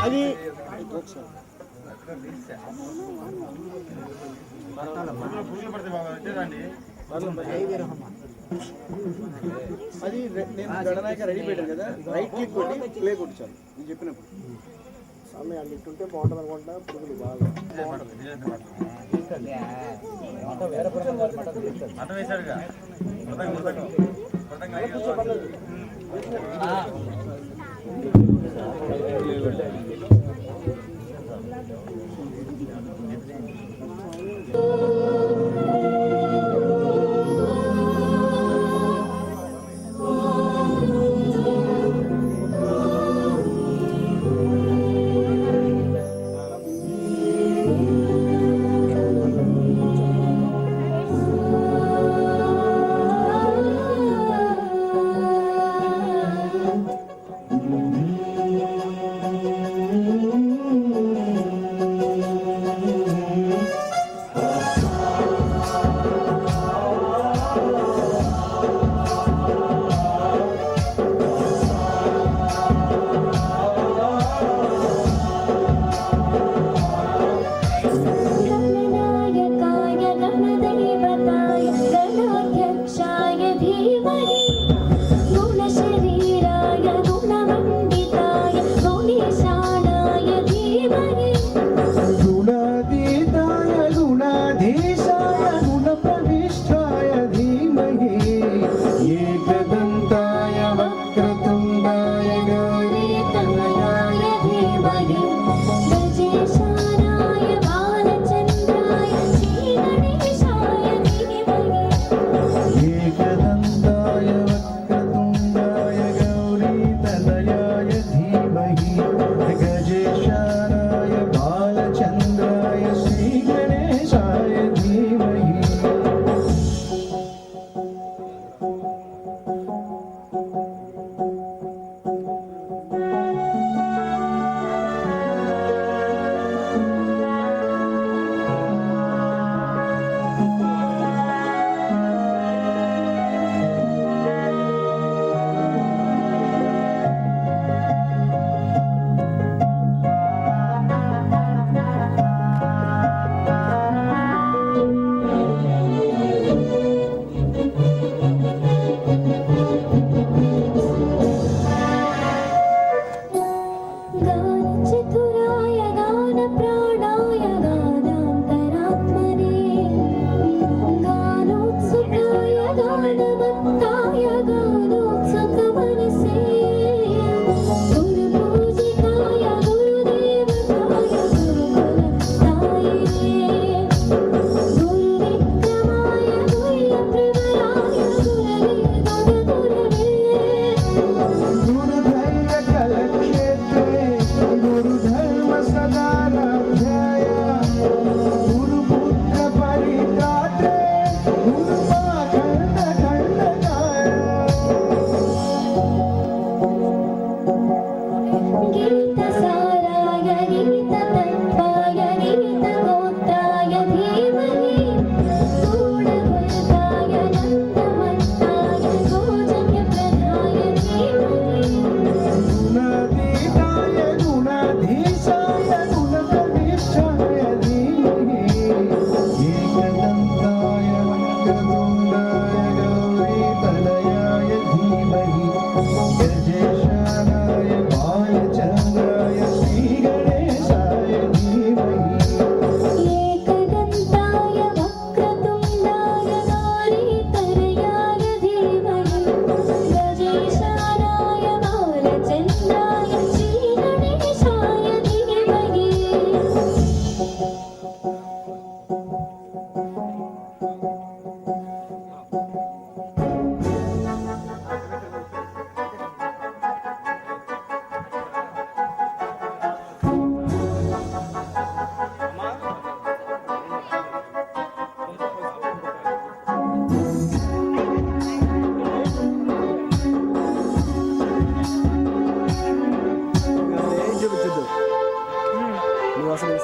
అది అది నేను గడనాయక రెడీ పెట్టాను కదా, రైట్ క్లిక్ కొట్టి ప్లే కొట్టించాను నేను చెప్పినప్పుడు. సమయం అన్ని ఇట్టుంటే బాగుంటుంది అనుకుంటా. పురుగులు బాగా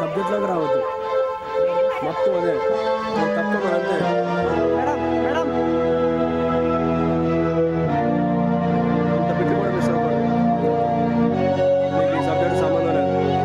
సబ్జెక్ట్లోకి రావద్దు మొత్తం అదే తప్ప అంతే. అంత బిట్లు కూడా మిస్ అవ్వాలి. మీకు ఈ సబ్జెక్ట్ సంబంధం లేదు.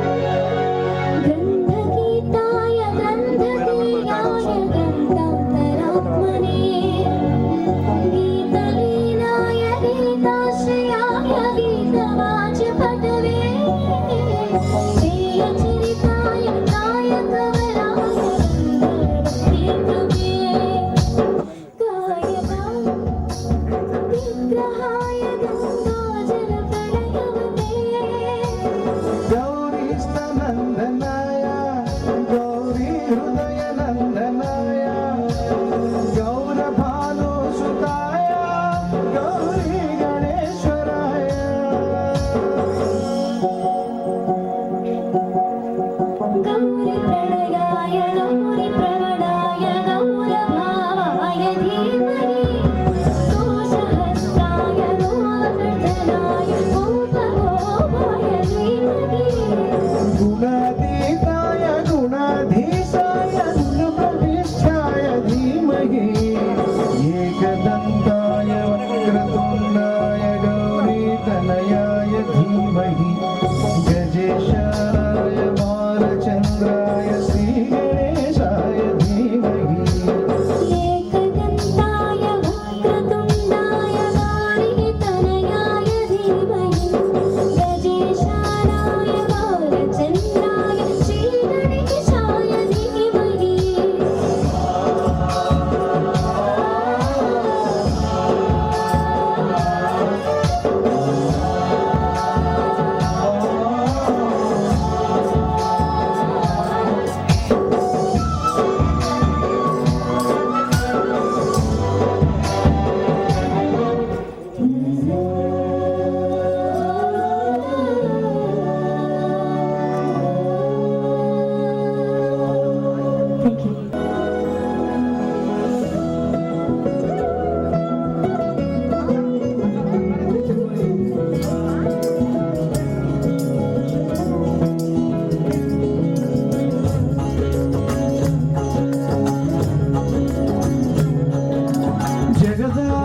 Thank you.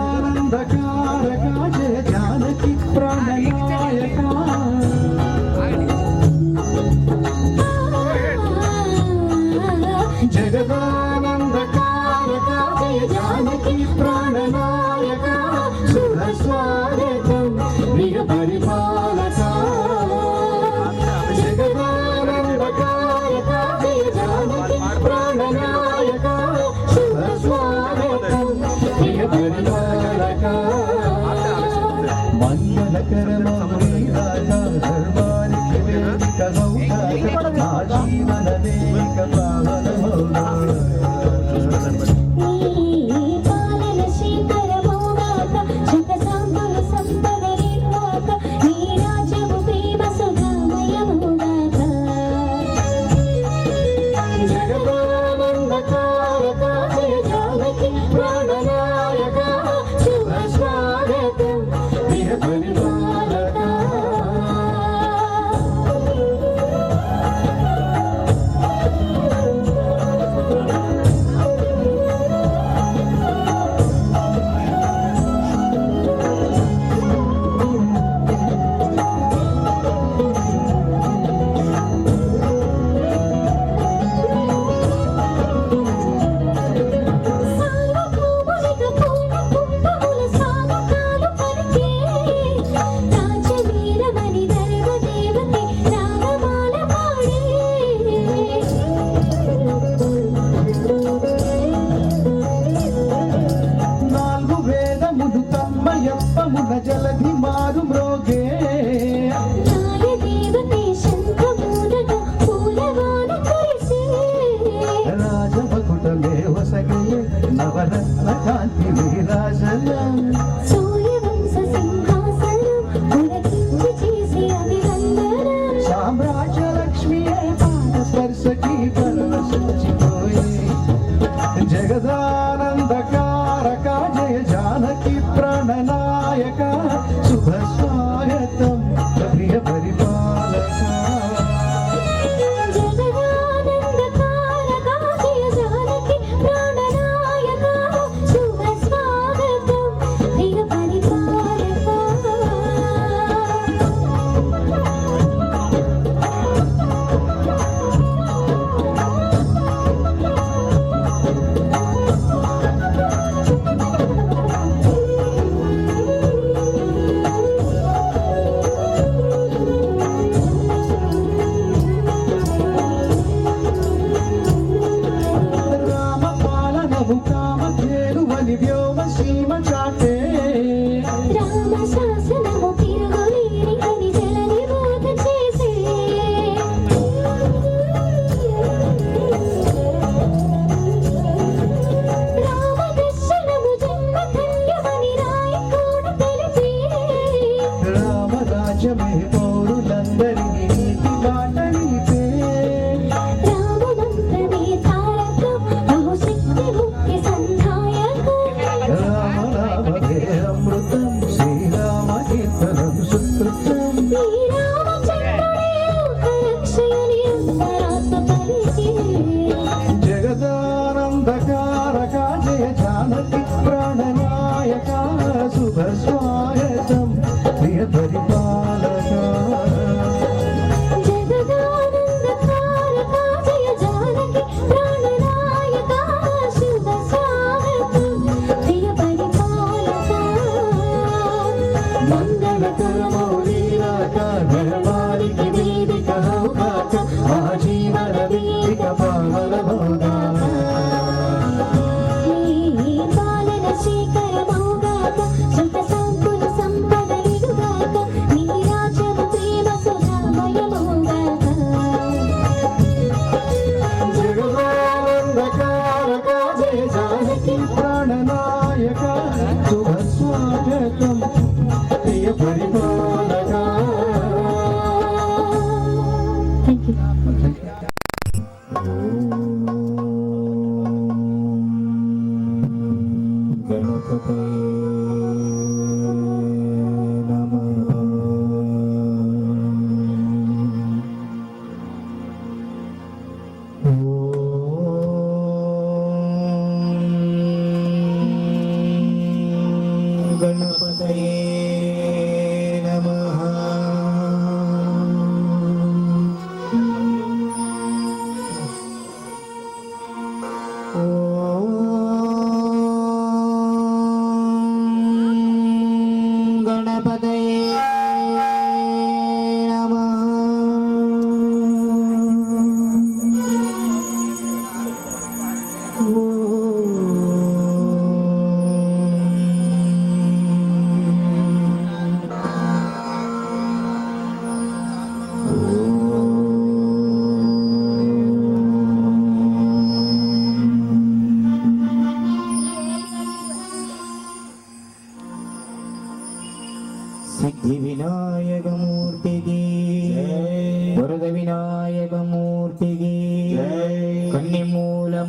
జగదానందకారక జయ జానకి ప్రణయాయక జగదానందకారక జయ జానకి ప్రాణనాయక శుభ స్వాగతం ప్రియ పరిపాలక జగదానందకారక జయ జానకి ప్రాణనాయక శుభ స్వాగతం ప్రియ పరిపాలక మంగళకరమౌళీరాజ ధర్మానికి వేదిక గౌరవ నా జీవన వేదిక పావనమౌళ పాలన శ్రీకరమౌగాక శతసాంబుల సంపద నిర్వాక నీ రాజ్యము ప్రేమ సుధామయముగాక జగదానందకారక జయ జానకి ప్రాణనాయక శుభ స్వాగతం ప్రియ పరిపాలక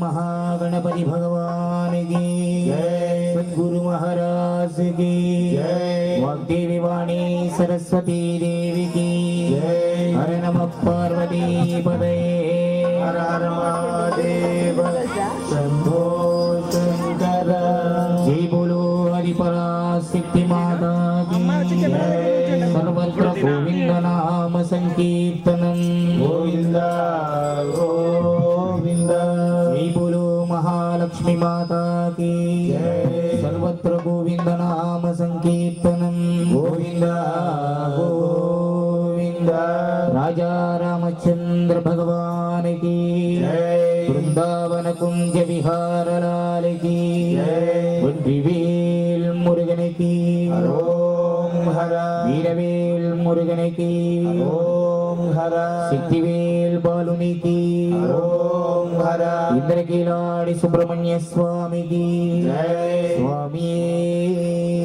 महागणपति भगवान की सद्गुरु महाराज की वाग्देवी वाणी सरस्वती देवी की हर नमः पार्वती पदये हर हर महादेव शंभो शंकर जय बोलो हरिपराशक्ति माता की सर्वत्र गोविंद नाम संकीर्तनम गोविंद गोविंद जय बोलो महालक्ष्मी माता की सर्वत्र गोविंद नाम संकीर्तनम गोविंद गोविंद राजा रामचंद्र भगवान की वृंदावन कुंज विहार लाल की वेल मुरुगन की ओम हरा वीरवेल मुरुगन की ओम हरा सिद्धिवेल बालुनि की ओम हरा इंद्रकीलाडि सुब्रह्मण्य स्वामी की स्वामी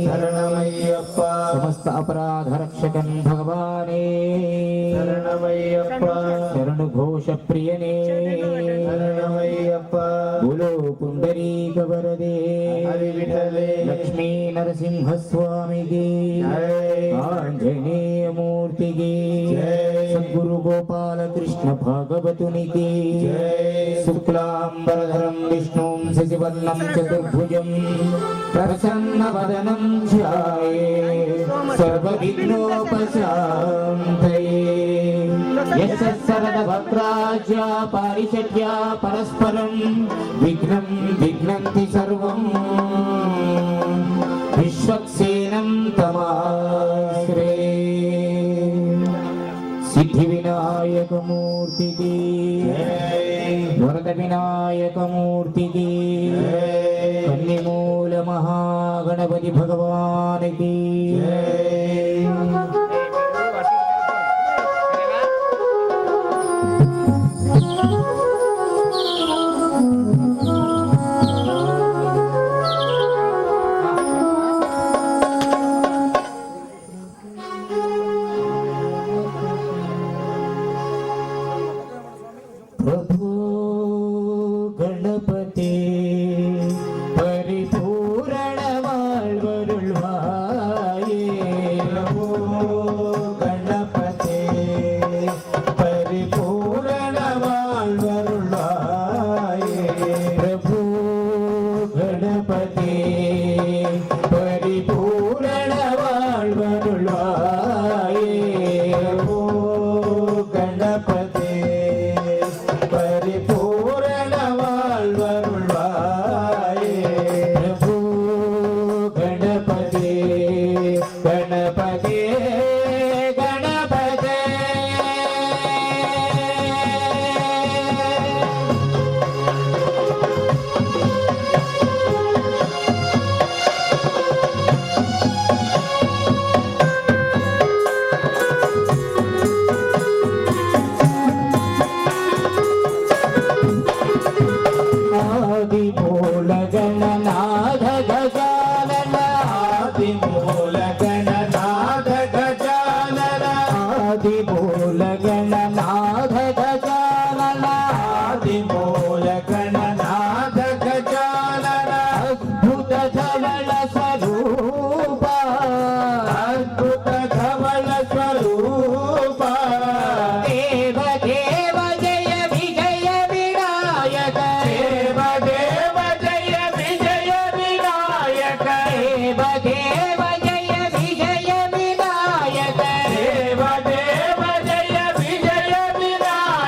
शरणमय्यप्पा समस्त अपराध रक्षकन भगवाने शरणमय्यप्पा शरण घोष प्रियने शरणमय्यप्पा बोलो पुंडरीक वरदे हरि विठले लक्ष्मी नरसिंह स्वामी की आंजनेय मूर्ति की सद्गुरु गोपाल कृष्ण भागवतुनि की शुक्लांबरधरं विष्णुं शशिवर्णं चतुर्भुजं प्रसन्नवदनं ध्याये सर्वविघ्नोपशान्तये यस्य सरदभद्राज्या पारिषद्या परस्परं विघ्नं विघ्नन्ति सर्वं विश्वक्सेनं तमाश्रे सिद्धि विनायक मूर्ति की वरद विनायक मूर्ति की कन्निमूल महागणपति भगवान की प्रभु गणपति परिपूर्ण वाल्वरुள்வாயே प्रभु गणपति परिपूर्ण वाल्वरुள்வாயே प्रभु गणपति परिपूर्ण वाल्वरुள்வாயே प्रभु गणपति परिपूर्ण वाल्वरुள்வாயே प्रभु गणपति गणपति गणपति आदि मूल गणनाथ गजानन आदि मूल गणनाथ गजानन आदि मूल गणनाथ गजानन आदि मूल गणनाथ गजानन अद्भुत धवल स्वरूप अद्भुत धवल स्वरूप देव देव जय विजय विनायक देव देव जय विजय विनायक देव देव जय विजय विनायक देव देव जय विजय विनायक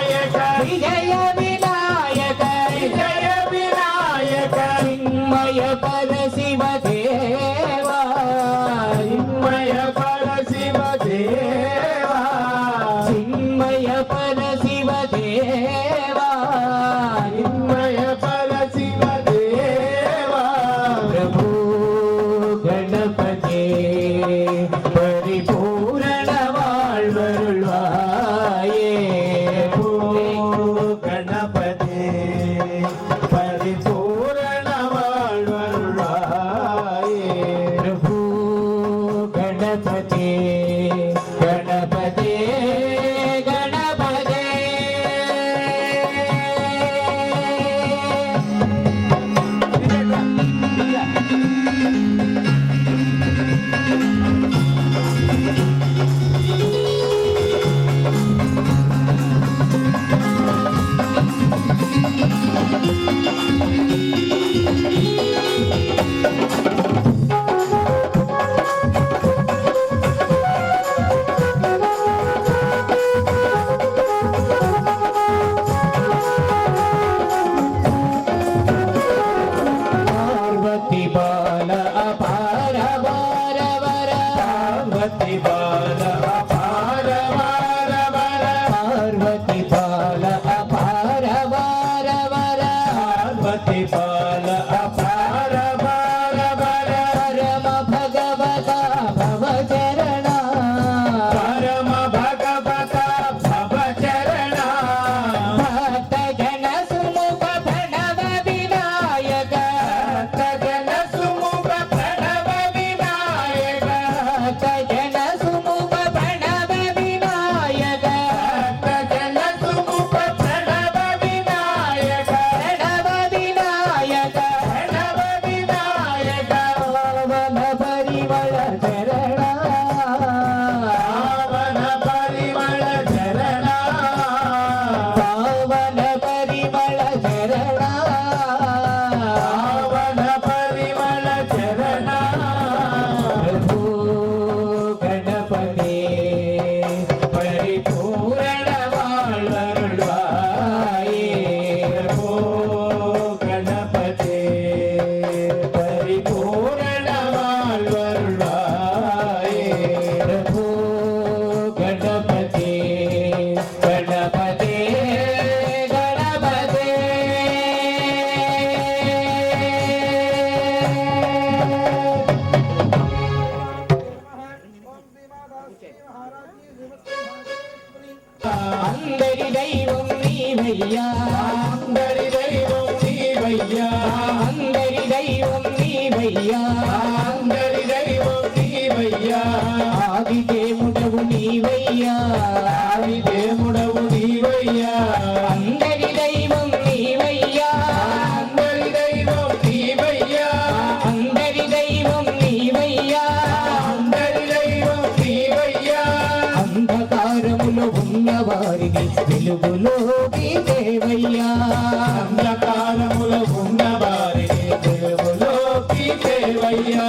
అందరి దైవం నీవయ్యా అందరి దైవం నీవయ్యా అందరి దైవం నీవయ్యా అందరి దైవం నీవయ్యా ఆది దేవుడవు నీవయ్యా ఆది దేవుడవు నీవయ్యా అందరి దైవం నీవయ్యా అందరి దైవం నీవయ్యా అందరి దైవం నీవయ్యా అందరి దైవం నీవయ్యా అంధకారములో ఉన్నవారిని వెలుగులోకి దేవయ్యా అంధకారములో ఉన్నవారిని వెలుగులోకి దేవయ్యా